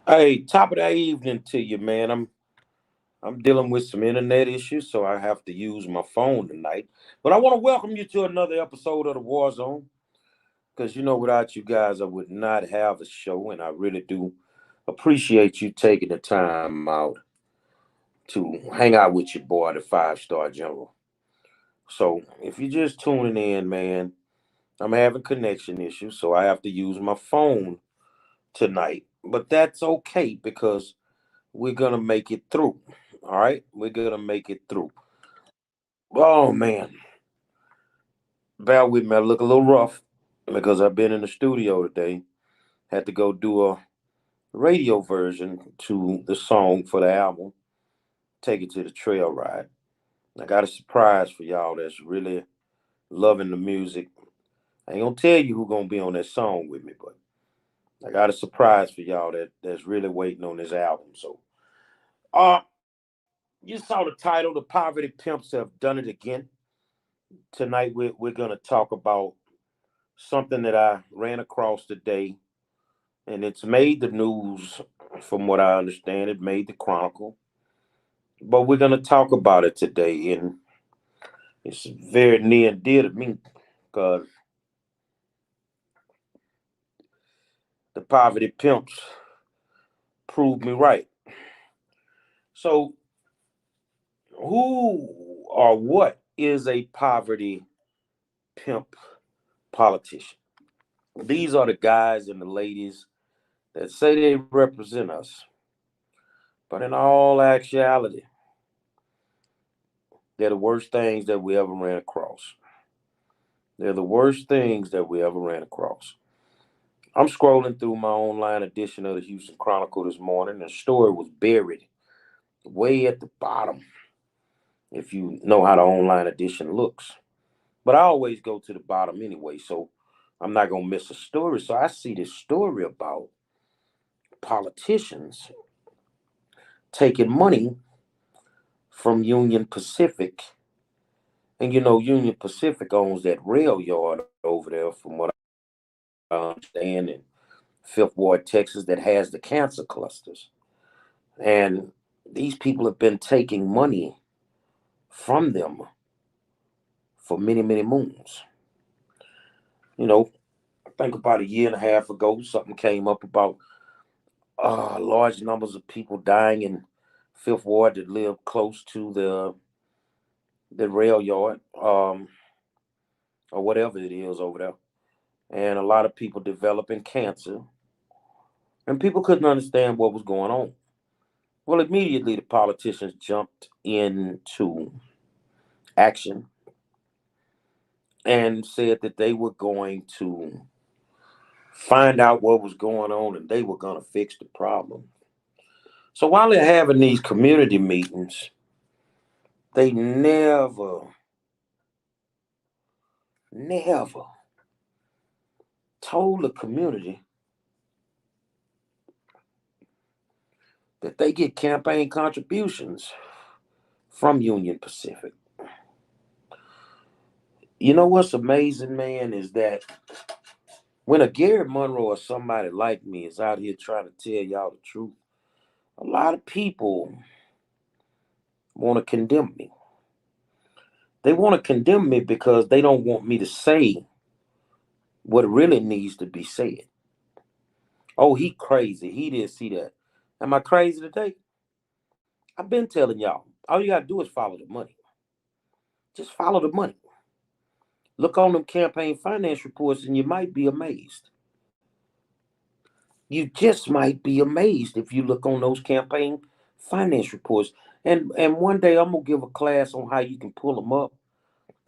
Hey, top of the evening to you, man. I'm dealing with some internet issues, so I have to use my phone tonight. But I want to welcome you to another episode of the War Zone, because without you guys, I would not have a show, and I really do appreciate you taking the time out to hang out with your boy, the five-star general. So if you're just tuning in, man, I'm having connection issues, so I have to use my phone tonight. But that's okay because we're gonna make it through. All right, we're gonna make it through. Oh man, bear with me. I look a little rough because I've been in the studio today. Had to go do a radio version to the song for the album. Take it to the trail ride. I got a surprise for y'all that's really loving the music. I ain't gonna tell you who gonna be on that song with me, but I got a surprise for y'all that's really waiting on this album. So, uh, you saw the title, "The Poverty Pimps Have Done It Again." Tonight we're gonna talk about something that I ran across today, and it's made the news. From what I understand, it made the Chronicle. But we're gonna talk about it today, and it's very near and dear to me because the poverty pimps proved me right. So, who or what is a poverty pimp politician? These are the guys and the ladies that say they represent us, but in all actuality, they're the worst things that we ever ran across. They're the worst things that we ever ran across. I'm scrolling through my online edition of the Houston Chronicle this morning, and the story was buried way at the bottom, if you know how the online edition looks. But I always go to the bottom anyway, so I'm not going to miss a story. So I see this story about politicians taking money from Union Pacific. And Union Pacific owns that rail yard over there, from what I understand, in Fifth Ward, Texas, that has the cancer clusters. And these people have been taking money from them for many, many moons. You know, I think about a year and a half ago, something came up about large numbers of people dying in Fifth Ward that live close to the rail yard, or whatever it is over there, and a lot of people developing cancer, and people couldn't understand what was going on. Well, immediately the politicians jumped into action and said that they were going to find out what was going on and they were going to fix the problem. So while they're having these community meetings, they never told the community that they get campaign contributions from Union Pacific. You know what's amazing, man, is that when a Gary Monroe or somebody like me is out here trying to tell y'all the truth, a lot of people want to condemn me. They want to condemn me because they don't want me to say what really needs to be said. Oh, he crazy. He didn't see that. Am I crazy today? I've been telling y'all. All you gotta do is follow the money. Just follow the money. Look on them campaign finance reports and you might be amazed. You just might be amazed if you look on those campaign finance reports. And one day I'm gonna give a class on how you can pull them up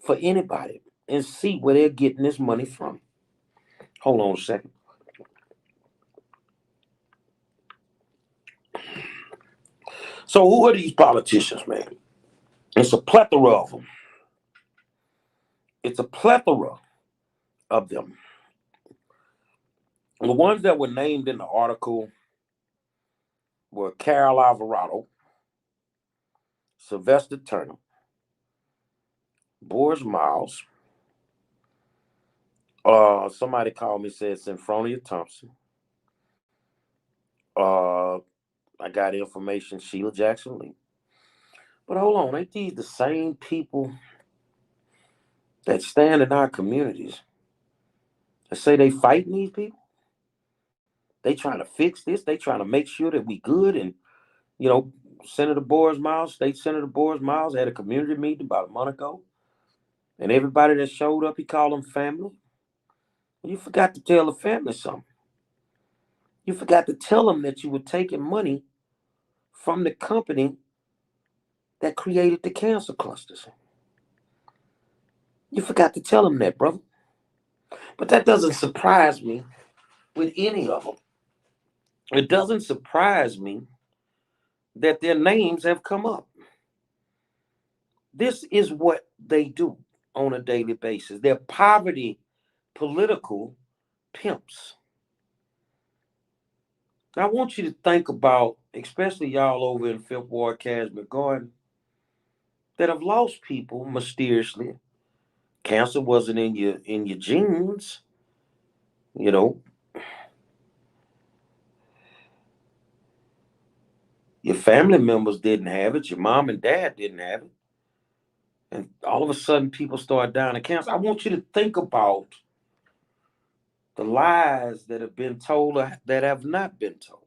for anybody and see where they're getting this money from. Hold on a second. So who are these politicians, man? It's a plethora of them. It's a plethora of them. The ones that were named in the article were Carol Alvarado, Sylvester Turner, Boris Miles. Somebody called me, said Symphonia Thompson, I got information Sheila Jackson Lee. But hold on, ain't these the same people that stand in our communities and say they fighting these people? They trying to fix this. They trying to make sure that we good. And you know, Senator Boris Miles, State Senator Boris Miles, had a community meeting about a month ago, and everybody that showed up, he called them family. You forgot to tell the family something. You forgot to tell them that you were taking money from the company that created the cancer clusters. You forgot to tell them that, brother. But that doesn't surprise me with any of them. It doesn't surprise me that their names have come up. This is what they do on a daily basis. They're poverty political pimps. Now, I want you to think about, especially y'all over in Fifth Ward, Cashmere Garden, that have lost people mysteriously. Cancer wasn't in your genes, you know. Your family members didn't have it. Your mom and dad didn't have it. And all of a sudden, people start dying of cancer. I want you to think about the lies that have been told or that have not been told,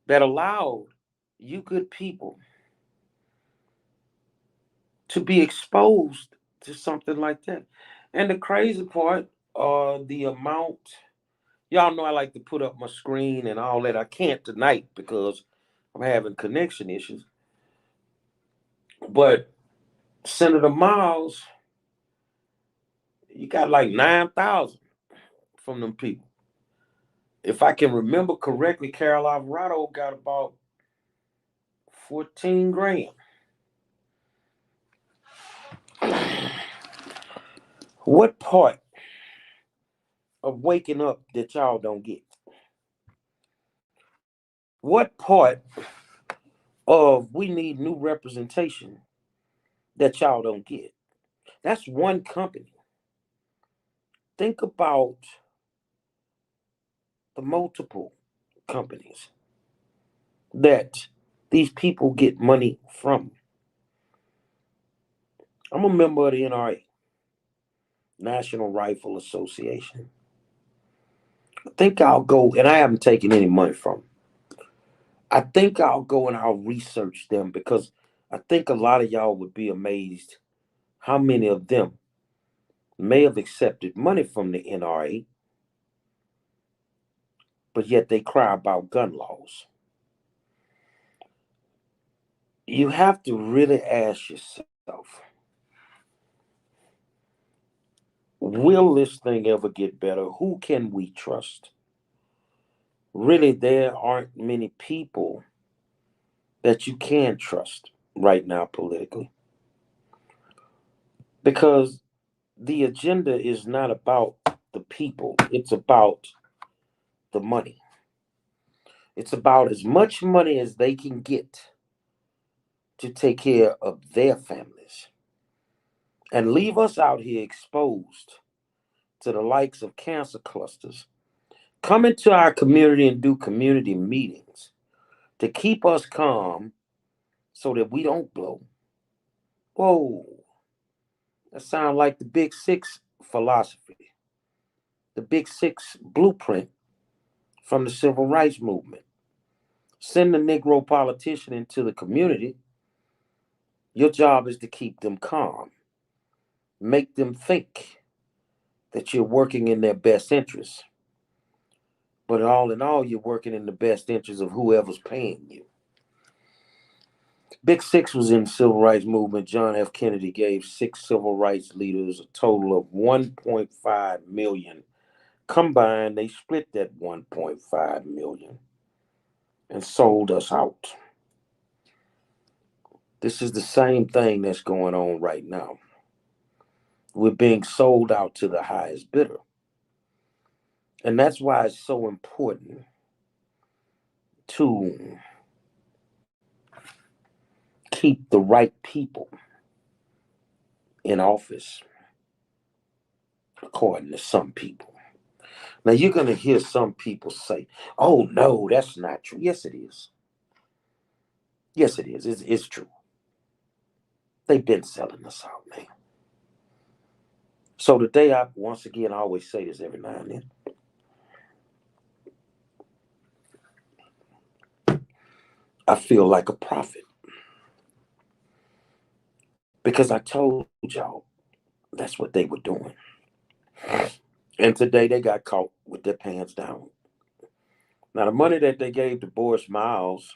that allowed you good people to be exposed to something like that. And the crazy part, the amount, y'all know I like to put up my screen and all that. I can't tonight because I'm having connection issues. But Senator Miles, you got like 9,000 from them people. If I can remember correctly, Carol Alvarado got about 14 grand. What part of waking up that y'all don't get? What part of we need new representation that y'all don't get? That's one company. Think about the multiple companies that these people get money from. I'm a member of the NRA, National Rifle Association. I think I'll go, and I haven't taken any money from them. I think I'll go and I'll research them because I think a lot of y'all would be amazed how many of them may have accepted money from the NRA, but yet they cry about gun laws. You have to really ask yourself, will this thing ever get better? Who can we trust? Really, there aren't many people that you can trust right now politically because the agenda is not about the people, it's about the money. It's about as much money as they can get to take care of their families and leave us out here exposed to the likes of cancer clusters. Come into our community and do community meetings to keep us calm so that we don't blow. Whoa, that sounds like the Big Six philosophy, the Big Six blueprint from the Civil Rights Movement. Send the Negro politician into the community. Your job is to keep them calm, make them think that you're working in their best interests. But all in all, you're working in the best interest of whoever's paying you. Big Six was in the civil rights movement. John F. Kennedy gave 6 civil rights leaders a total of 1.5 million. Combined, they split that 1.5 million and sold us out. This is the same thing that's going on right now. We're being sold out to the highest bidder. And that's why it's so important to keep the right people in office, according to some people. Now you're going to hear some people say, oh, no, that's not true. Yes, it is. Yes, it is. It's true. They've been selling us out, man. So today, once again, I always say this every now and then. I feel like a prophet because I told y'all that's what they were doing. And today they got caught with their pants down. Now, the money that they gave to Boris Miles,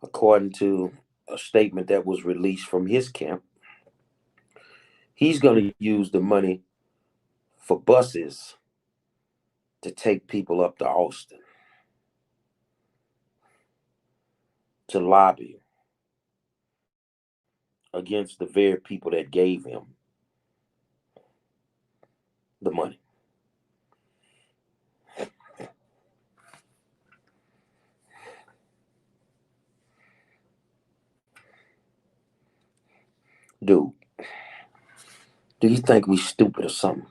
according to a statement that was released from his camp, he's going to use the money for buses to take people up to Austin to lobby against the very people that gave him the money. Dude, do you think we stupid or something?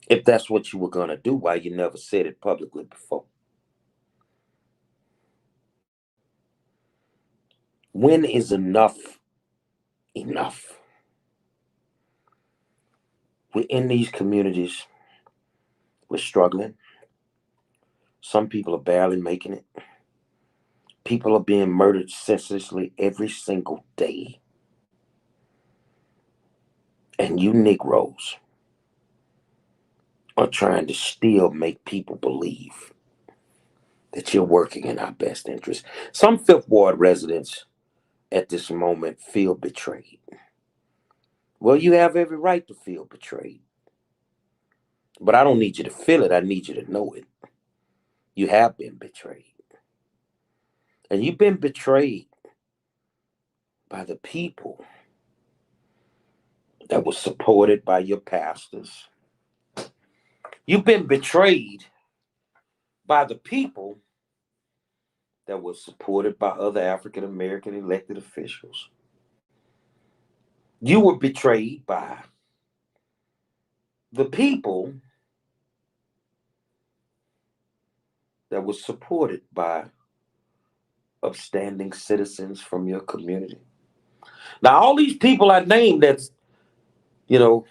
If that's what you were going to do, why you never said it publicly before? When is enough enough? We're in these communities, we're struggling. Some people are barely making it. People are being murdered senselessly every single day. And you Negroes are trying to still make people believe that you're working in our best interest. Some Fifth Ward residents at this moment feel betrayed. Well, you have every right to feel betrayed. But I don't need you to feel it, I need you to know it. You have been betrayed. And you've been betrayed by the people that were supported by your pastors. You've been betrayed by the people that were supported by other African American elected officials. You were betrayed by the people that were supported by upstanding citizens from your community. Now, all these people I named that's, you know,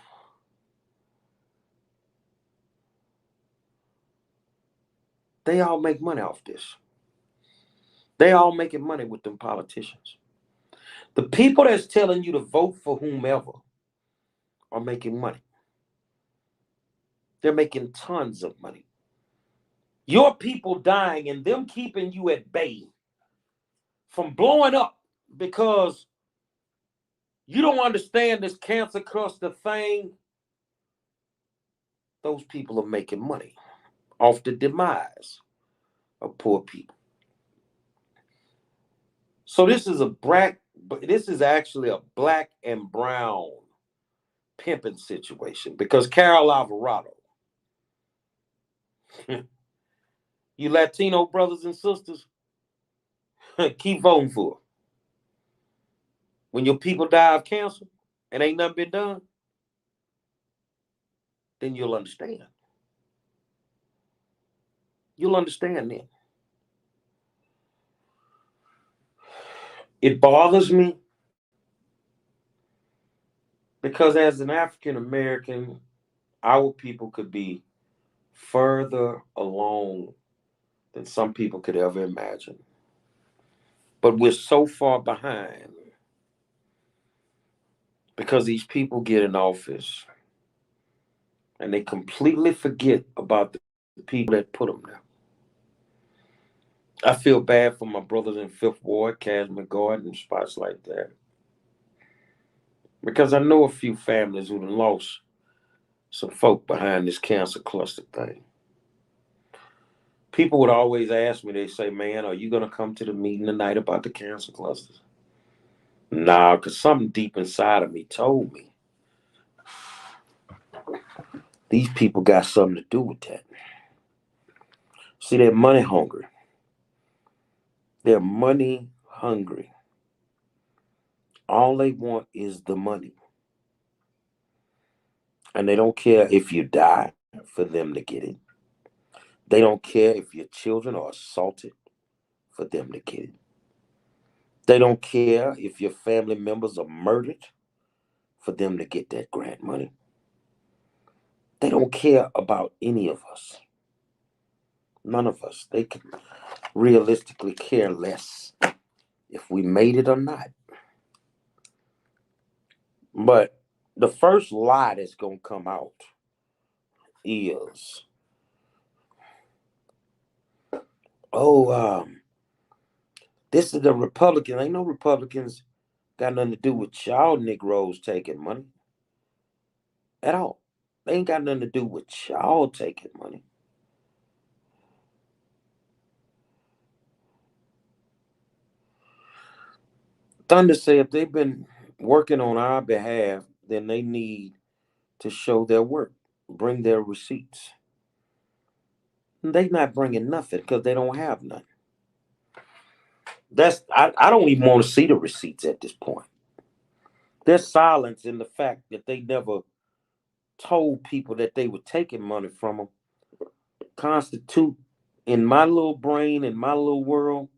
they all make money off this. They all making money with them politicians. The people that's telling you to vote for whomever are making money. They're making tons of money. Your people dying and them keeping you at bay from blowing up because you don't understand this cancer cluster thing. Those people are making money off the demise of poor people. So this is actually a black and brown pimping situation because Carol Alvarado, you Latino brothers and sisters, keep voting for her. When your people die of cancer and ain't nothing been done, then you'll understand. You'll understand then. It bothers me because as an African American, our people could be further along than some people could ever imagine. But we're so far behind because these people get in office and they completely forget about the people that put them there. I feel bad for my brothers in Fifth Ward, Casman Garden, spots like that. Because I know a few families who lost some folk behind this cancer cluster thing. People would always ask me, they say, man, are you going to come to the meeting tonight about the cancer clusters? Nah, because something deep inside of me told me these people got something to do with that. See, they're money hungry. They're money hungry. All they want is the money. And they don't care if you die for them to get it. They don't care if your children are assaulted for them to get it. They don't care if your family members are murdered for them to get that grant money. They don't care about any of us. None of us. They can realistically care less if we made it or not. But the first lie that's going to come out is, oh, this is the Republican. Ain't no Republicans got nothing to do with y'all Negroes taking money at all. They ain't got nothing to do with y'all taking money. Thunder said if they've been working on our behalf, then they need to show their work, bring their receipts. They not bringing nothing because they don't have none. I don't even want to see the receipts at this point. There's silence in the fact that they never told people that they were taking money from them constitute, in my little brain, in my little world,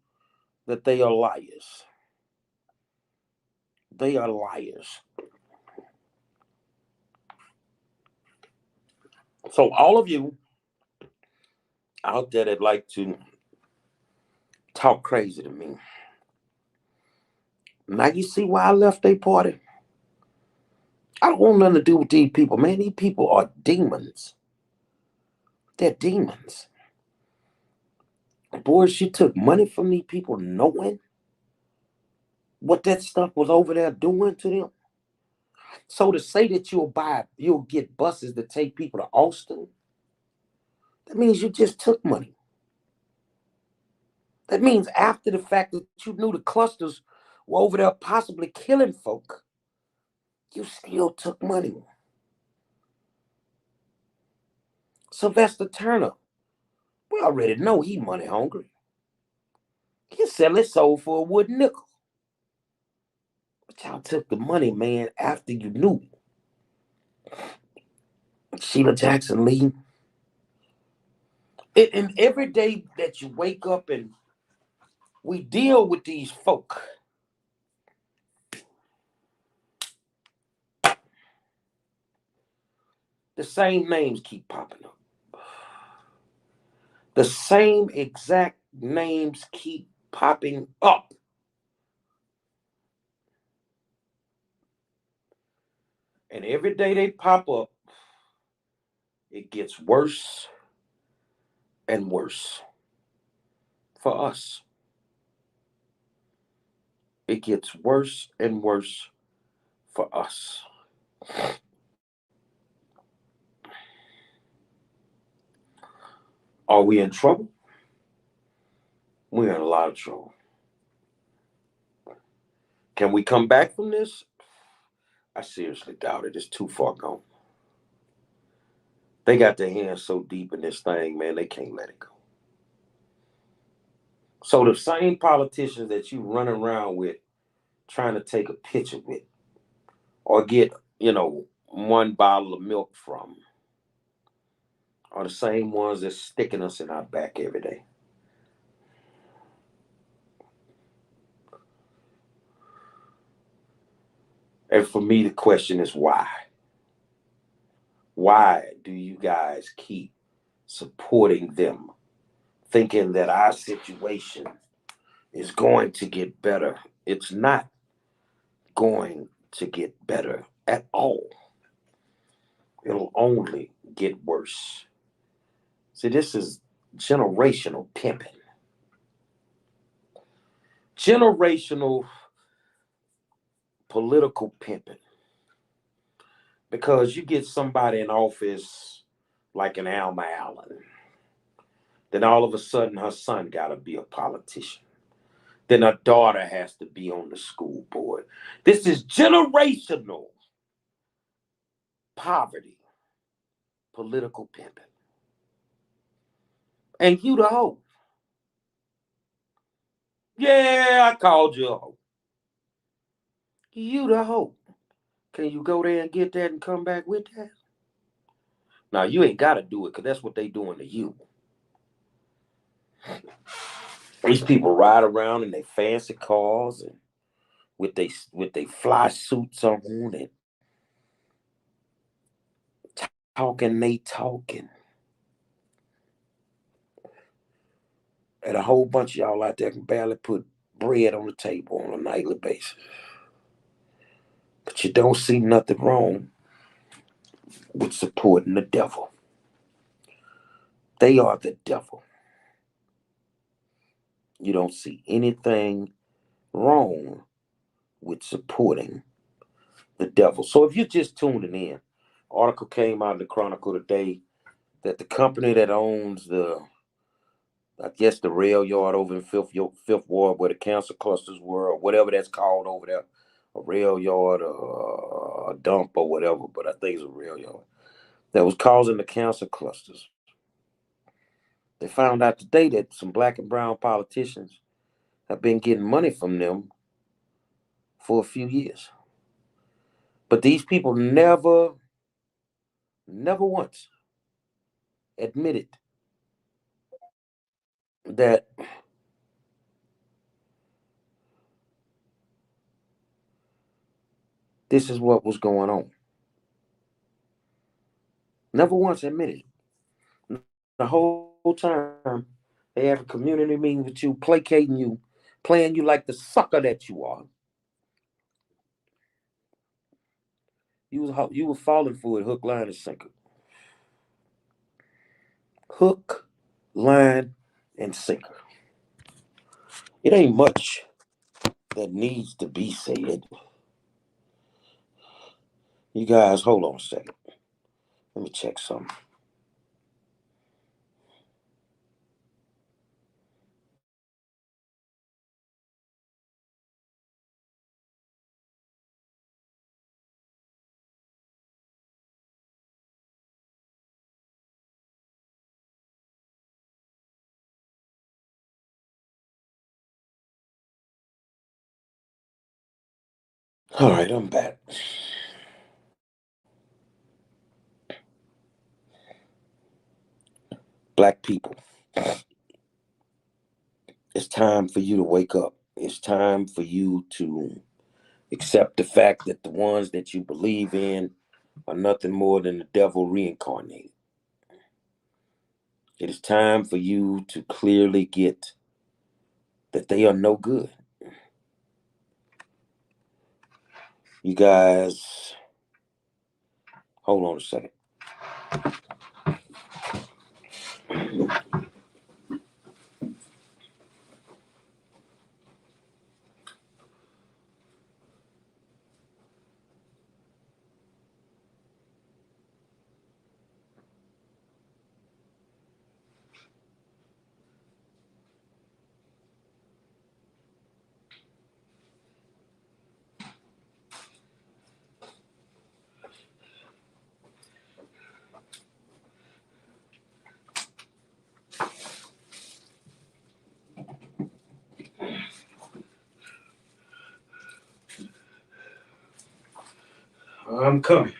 that they are liars. They are liars. So all of you out there that like to talk crazy to me, now you see why I left their party. I don't want nothing to do with these people, man. These people are demons. They're demons. Boy, she took money from these people knowing what that stuff was over there doing to them. So to say that you'll get buses to take people to Austin, that means you just took money. That means after the fact that you knew the clusters were over there possibly killing folk, you still took money. Sylvester Turner, we already know he money hungry. He'll sell his soul for a wooden nickel. But y'all took the money, man, after you knew. Sheila Jackson Lee. And every day that you wake up and we deal with these folk, the same names keep popping up. The same exact names keep popping up. And every day they pop up, it gets worse and worse for us. It gets worse and worse for us. Are we in trouble? We're in a lot of trouble. Can we come back from this? I seriously doubt it. It's too far gone. They got their hands so deep in this thing, man, they can't let it go. So the same politicians that you run around with trying to take a picture with or get, one bottle of milk from are the same ones that's sticking us in our back every day. And for me, the question is why? Why do you guys keep supporting them, thinking that our situation is going to get better? It's not going to get better at all. It'll only get worse. See, this is generational pimping. Generational political pimping. Because you get somebody in office like an Alma Allen, then all of a sudden her son got to be a politician. Then her daughter has to be on the school board. This is generational poverty, political pimping. And you the hoe. Yeah, I called you a hoe. You the hoe. Can you go there and get that and come back with that? Now, you ain't got to do it because that's what they doing to you. These people ride around in their fancy cars and with they fly suits on and talking. And a whole bunch of y'all out there can barely put bread on the table on a nightly basis. But you don't see nothing wrong with supporting the devil. They are the devil. You don't see anything wrong with supporting the devil. So if you're just tuning in, article came out in the Chronicle today that the company that owns the rail yard over in Fifth Ward where the cancer clusters were, or whatever that's called over there, a rail yard or a dump or whatever, but I think it's a rail yard, that was causing the cancer clusters. They found out today that some black and brown politicians have been getting money from them for a few years. But these people never once admitted that this is what was going on. Never once admitted it. The whole time they have a community meeting with you, placating you, playing you like the sucker that you are. You were falling for it, hook, line, and sinker. Hook, line, and sinker. It ain't much that needs to be said. You guys, hold on a second. Let me check something. All right, I'm back. Black people, it's time for you to wake up. It's time for you to accept the fact that the ones that you believe in are nothing more than the devil reincarnated. It is time for you to clearly get that they are no good. You guys, hold on a second. I'm coming.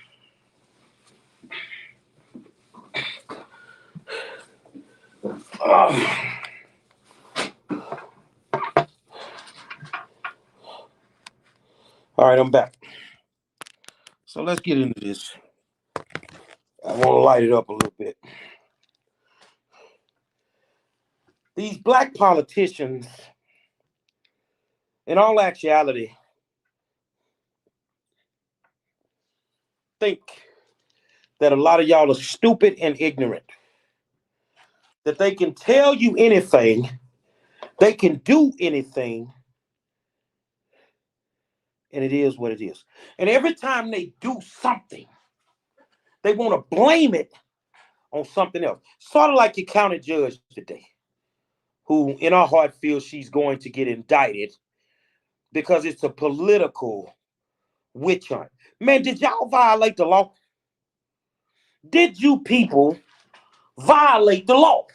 All right, I'm back. So let's get into this. I want to light it up a little bit. These black politicians, in all actuality, think that a lot of y'all are stupid and ignorant. That they can tell you anything, they can do anything, and it is what it is. And every time they do something, they want to blame it on something else. Sort of like your county judge today, who in our heart feels she's going to get indicted because it's a political witch hunt. Man, did y'all violate the law? Did you people violate the law?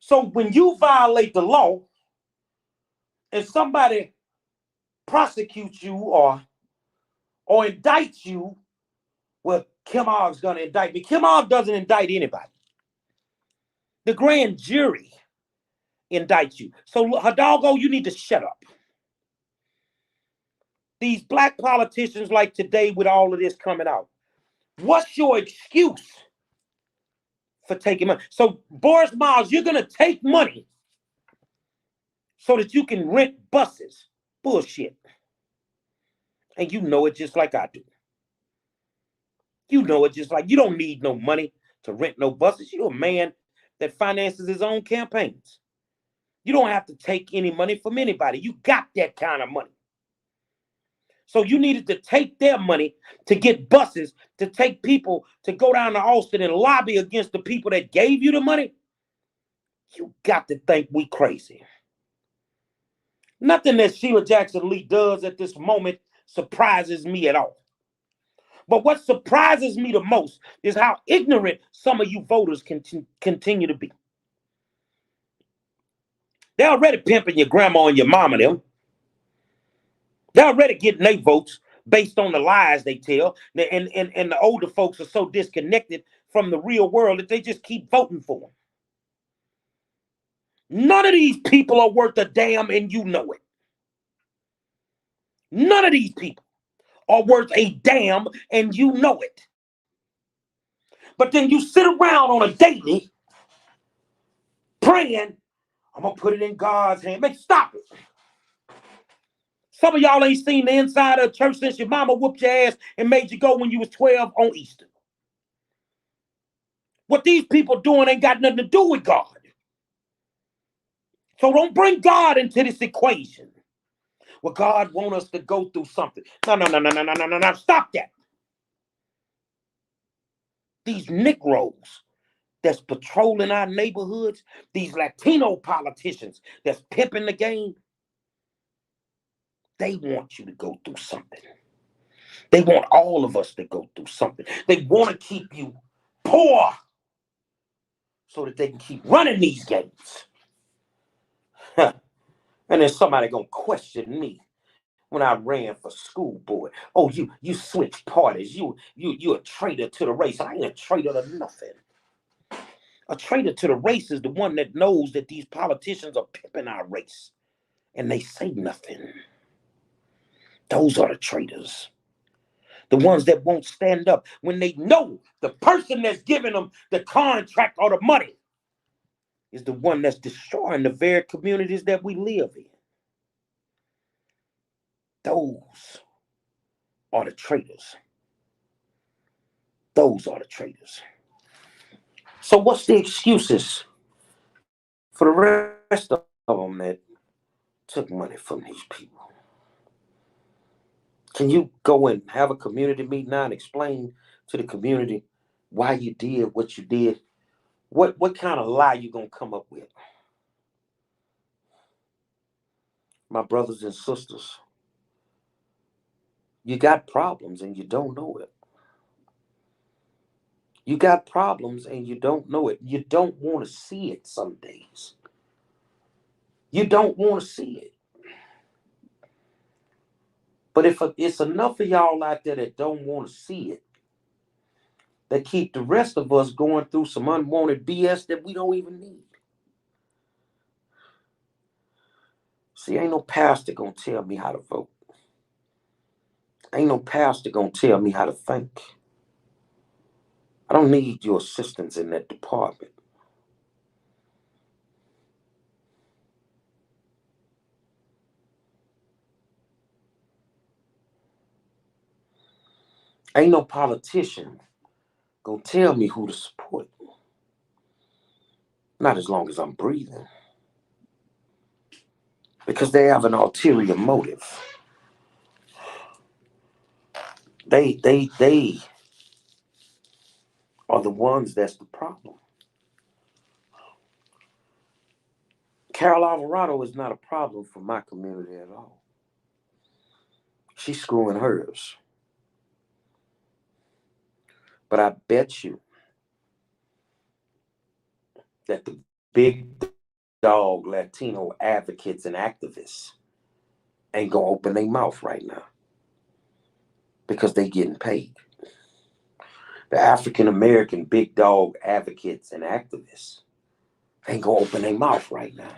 So when you violate the law and somebody prosecutes you or indicts you, well, Kimog's going to indict me. Kimog doesn't indict anybody. The grand jury indicts you. So, Hidalgo, you need to shut up. These black politicians like today with all of this coming out, what's your excuse for taking money? So, Boris Miles, you're going to take money so that you can rent buses. Bullshit. And you know it just like I do. You know it just like you don't need no money to rent no buses. You're a man that finances his own campaigns. You don't have to take any money from anybody. You got that kind of money. So you needed to take their money to get buses, to take people to go down to Austin and lobby against the people that gave you the money. You got to think we crazy. Nothing that Sheila Jackson Lee does at this moment surprises me at all. But what surprises me the most is how ignorant some of you voters continue to be. They're already pimping your grandma and your mama them. They're already getting their votes based on the lies they tell. And the older folks are so disconnected from the real world that they just keep voting for them. None of these people are worth a damn, and you know it. None of these people are worth a damn, and you know it. But then you sit around on a daily praying, I'm going to put it in God's hand. Man, stop it. Some of y'all ain't seen the inside of a church since your mama whooped your ass and made you go when you was 12 on Easter. What these people doing ain't got nothing to do with God. So don't bring God into this equation. Well, God want us to go through something. No. Stop that. These Negroes that's patrolling our neighborhoods, these Latino politicians that's pimping the game, they want you to go through something. They want all of us to go through something. They want to keep you poor so that they can keep running these games. And then somebody gonna question me when I ran for school board. Oh, you switched parties. You a traitor to the race. I ain't a traitor to nothing. A traitor to the race is the one that knows that these politicians are pimping our race and they say nothing. Those are the traitors. The ones that won't stand up when they know the person that's giving them the contract or the money is the one that's destroying the very communities that we live in. Those are the traitors. Those are the traitors. So what's the excuses for the rest of them that took money from these people? Can you go and have a community meeting now and explain to the community why you did what you did? What kind of lie you gonna come up with? My brothers and sisters, you got problems and you don't know it. You got problems and you don't know it. You don't want to see it some days. You don't want to see it. But if it's enough of y'all out there that don't want to see it, that keep the rest of us going through some unwanted BS that we don't even need. See, ain't no pastor gonna tell me how to vote. Ain't no pastor gonna tell me how to think. I don't need your assistance in that department. Ain't no politician gonna tell me who to support. Not as long as I'm breathing. Because they have an ulterior motive. They are the ones that's the problem. Carol Alvarado is not a problem for my community at all. She's screwing hers. But I bet you that the big dog Latino advocates and activists ain't gonna open their mouth right now because they getting paid. The African American big dog advocates and activists ain't gonna open their mouth right now.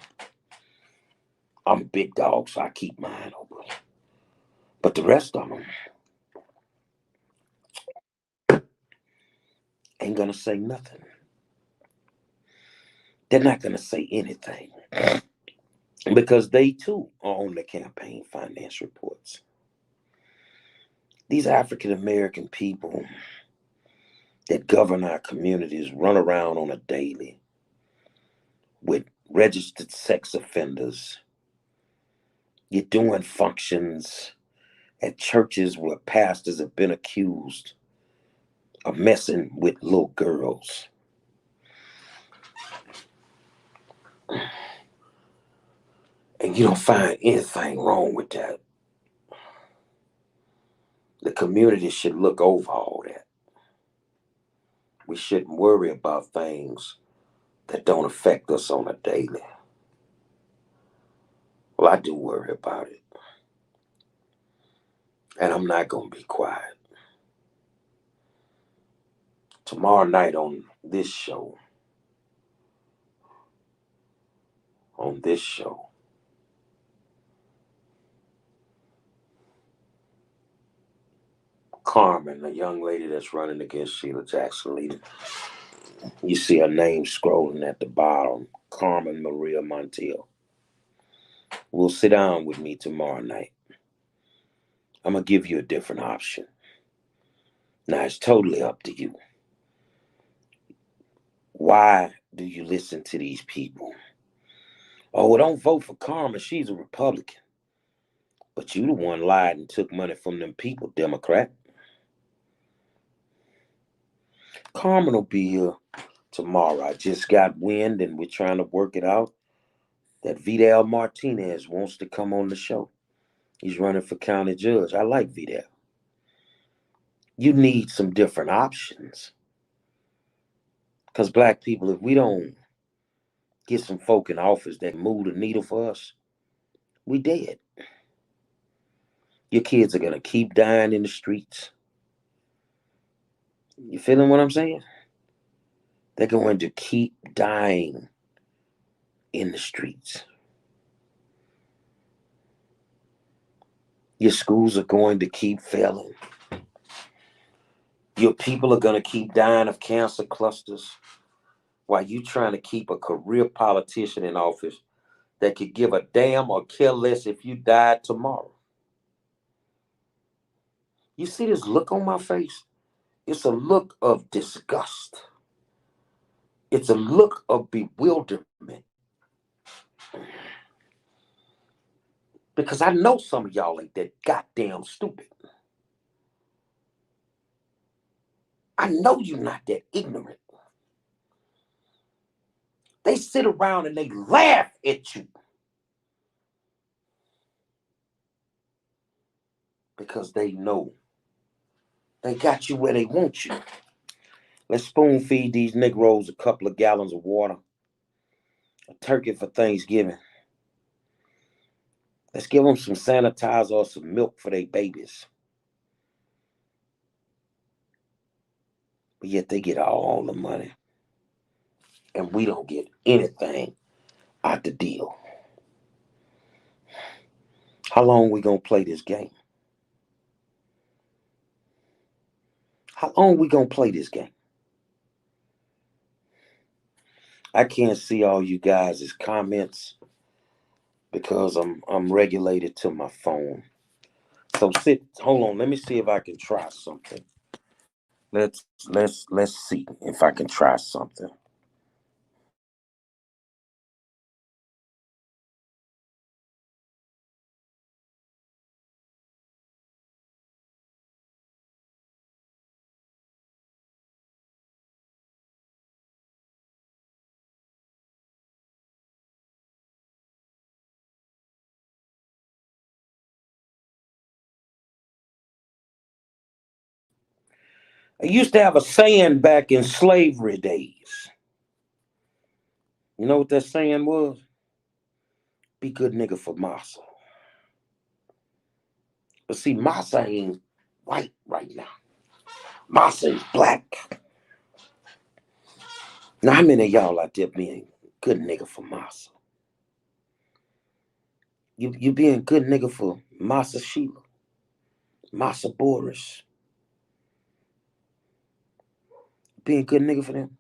I'm a big dog, so I keep mine open. But the rest of them ain't gonna say nothing. They're not gonna say anything because they too are on the campaign finance reports. These African American people that govern our communities run around on a daily with registered sex offenders. You're doing functions at churches where pastors have been accused of messing with little girls. And you don't find anything wrong with that. The community should look over all that. We shouldn't worry about things that don't affect us on a daily. Well, I do worry about it. And I'm not going to be quiet. Tomorrow night on this show, Carmen, the young lady that's running against Sheila Jackson Lee, you see her name scrolling at the bottom, Carmen Maria Montiel, will sit down with me tomorrow night. I'm going to give you a different option. Now, it's totally up to you. Why do you listen to these people? Oh, well, don't vote for Carmen. She's a Republican. But you the one lied and took money from them people, Democrat. Carmen will be here tomorrow. I just got wind and we're trying to work it out that Vidal Martinez wants to come on the show. He's running for county judge. I like Vidal. You need some different options. Because black people, if we don't get some folk in office that move the needle for us, we dead. Your kids are going to keep dying in the streets. You feeling what I'm saying? They're going to keep dying in the streets. Your schools are going to keep failing. Your people are going to keep dying of cancer clusters while you trying to keep a career politician in office that could give a damn or care less if you died tomorrow. You see this look on my face? It's a look of disgust. It's a look of bewilderment. Because I know some of y'all ain't that goddamn stupid. I know you're not that ignorant. They sit around and they laugh at you. Because they know they got you where they want you. Let's spoon feed these Negroes a couple of gallons of water, a turkey for Thanksgiving. Let's give them some sanitizer or some milk for their babies. But yet they get all the money. And we don't get anything out the deal. How long we gonna play this game? How long we gonna play this game? I can't see all you guys' comments because I'm regulated to my phone. So hold on, let me see if I can try something. Let's see if I can try something. I used to have a saying back in slavery days. You know what that saying was? Be good nigga for massa. But see, massa ain't white right now. Massa is black. Now, how many of y'all out there being good nigga for Massa? You being good nigga for Massa Sheila, Massa Boris. Being good nigga for them.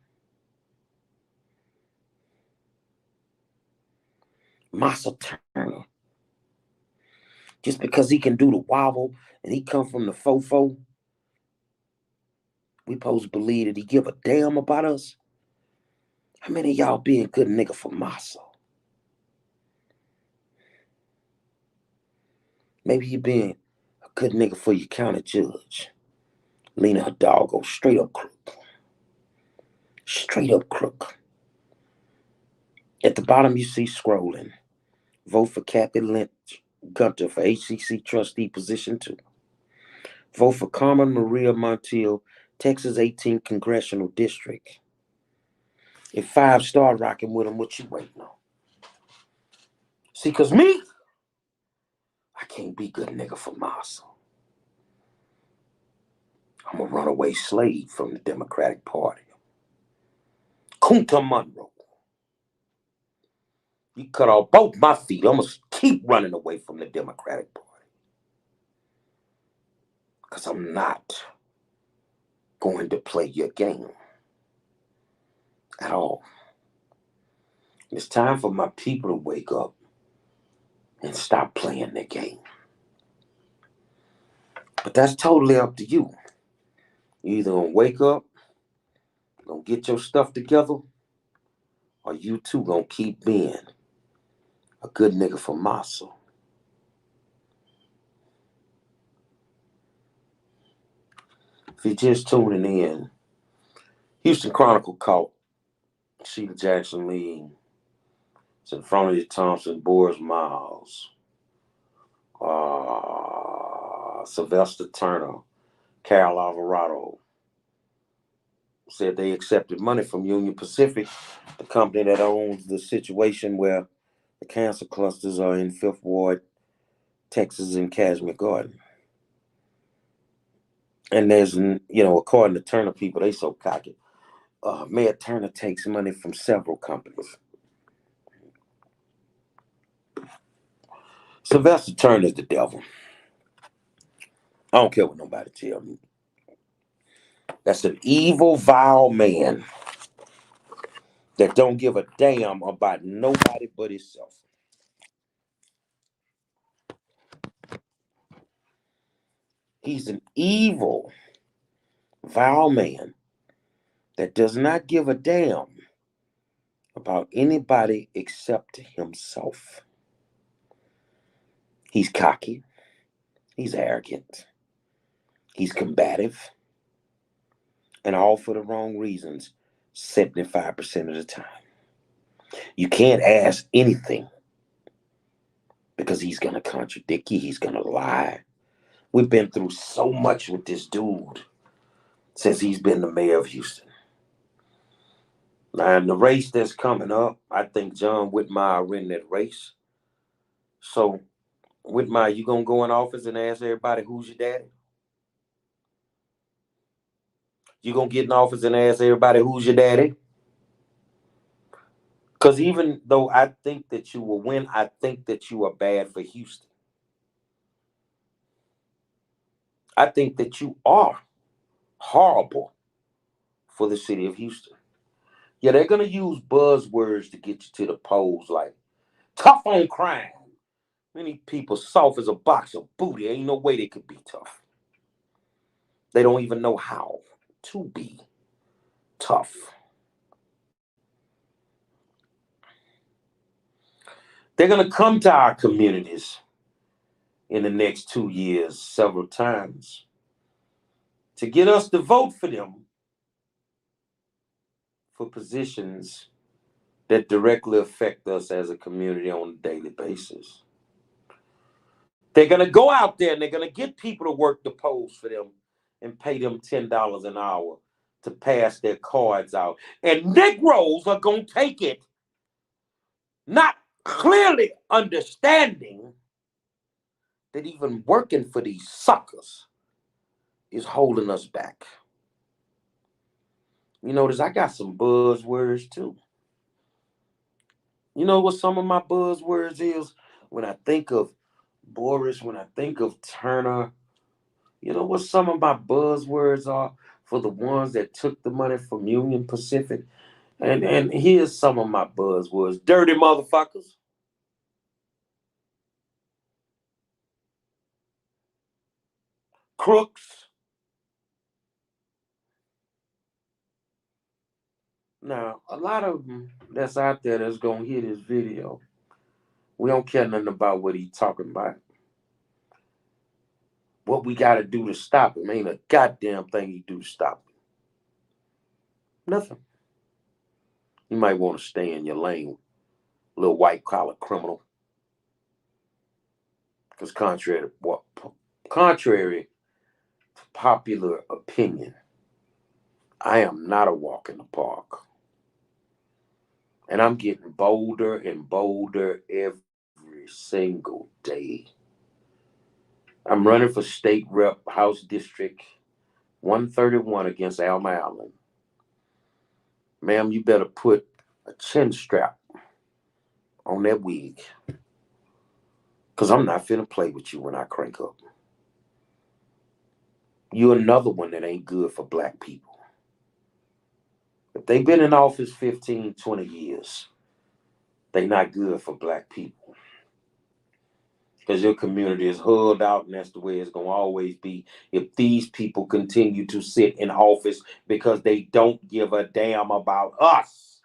Massa Turner. Just because he can do the wobble and he come from the fofo, we supposed to believe that he give a damn about us? How many of y'all being good nigga for Massa? Maybe you being a good nigga for your county judge. Lena Hidalgo, straight up crook. Straight up crook. At the bottom you see scrolling. Vote for Kathy Lynch Gunter for HCC trustee position 2. Vote for Carmen Maria Montiel, Texas 18th Congressional District. If 5 start rocking with him, what you waiting on? See, because me, I can't be good nigga for Massa. I'm a runaway slave from the Democratic Party. Kunta Monroe. You cut off both my feet. I'm going to keep running away from the Democratic Party. Because I'm not going to play your game at all. It's time for my people to wake up and stop playing their game. But that's totally up to you. You either going to wake up, going to get your stuff together, or you too going to keep being a good nigga for Massa. If you're just tuning in, Houston Chronicle caught Sheila Jackson Lee, Sophronia Thompson, Boris Miles, Sylvester Turner, Carol Alvarado, said they accepted money from Union Pacific, the company that owns the situation where the cancer clusters are in Fifth Ward, Texas, and Cashmere Garden. And there's, according to Turner people, they so cocky. Mayor Turner takes money from several companies. Sylvester Turner's the devil. I don't care what nobody tell me. That's an evil, vile man that don't give a damn about nobody but himself. He's an evil, vile man that does not give a damn about anybody except himself. He's cocky. He's arrogant. He's combative. And all for the wrong reasons 75% of the time. You can't ask anything because he's going to contradict you. He's going to lie. We've been through so much with this dude since he's been the mayor of Houston. Now, in the race that's coming up, I think John Whitmire win that race. So, Whitmire, you going to go in office and ask everybody who's your daddy? You going to get in office and ask everybody who's your daddy? Because even though I think that you will win, I think that you are bad for Houston. I think that you are horrible for the city of Houston. Yeah, they're going to use buzzwords to get you to the polls like tough on crime. Many people soft as a box of booty. Ain't no way they could be tough. They don't even know how to be tough. They're going to come to our communities in the next 2 years several times to get us to vote for them for positions that directly affect us as a community on a daily basis. They're going to go out there and they're going to get people to work the polls for them and pay them $10 an hour to pass their cards out. And Negroes are going to take it, not clearly understanding that even working for these suckers is holding us back. You notice I got some buzzwords too. You know what some of my buzzwords is? When I think of Boris, when I think of Turner, you know what some of my buzzwords are for the ones that took the money from Union Pacific? And here's some of my buzzwords. Dirty motherfuckers. Crooks. Now, a lot of them that's out there that's going to hear this video, we don't care nothing about what he talking about. What we got to do to stop him ain't a goddamn thing he do to stop him. Nothing. You might want to stay in your lane, little white-collar criminal. Because contrary to popular opinion, I am not a walk in the park. And I'm getting bolder and bolder every single day. I'm running for state rep, House District 131 against Alma Allen. Ma'am, you better put a chin strap on that wig. Because I'm not finna play with you when I crank up. You another one that ain't good for black people. If they've been in office 15, 20 years, they not good for black people. Because your community is hulled out, and that's the way it's going to always be if these people continue to sit in office because they don't give a damn about us.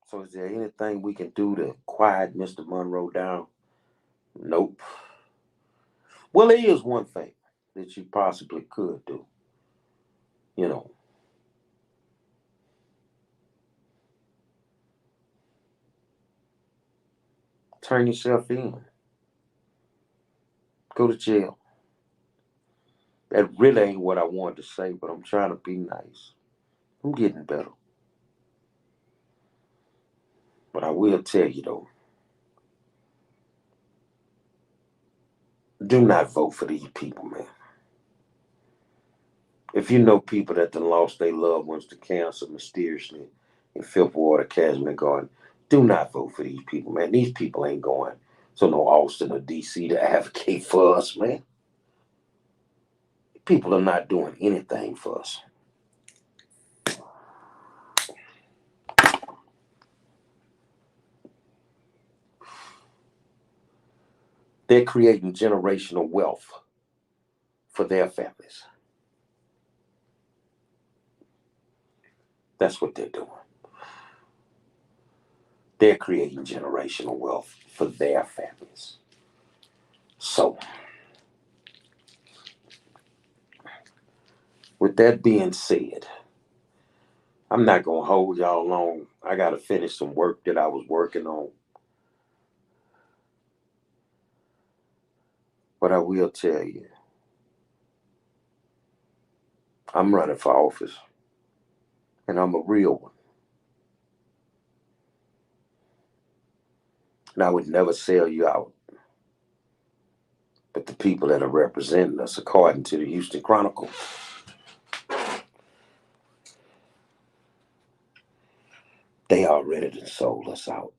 So is there anything we can do to quiet Mr. Monroe down? Nope. Well, there is one thing that you possibly could do. You know, turn yourself in. Go to jail. That really ain't what I wanted to say, but I'm trying to be nice. I'm getting better. But I will tell you though, do not vote for these people, man. If you know people that done lost their loved ones to cancer mysteriously in Fifth Ward or Cashmere Garden, do not vote for these people, man. These people ain't going to no Austin or DC to advocate for us, man. People are not doing anything for us. They're creating generational wealth for their families. That's what they're doing. They're creating generational wealth for their families. So, with that being said, I'm not going to hold y'all long. I got to finish some work that I was working on. But I will tell you, I'm running for office, and I'm a real one. And I would never sell you out. But the people that are representing us, according to the Houston Chronicle, they already done sold us out.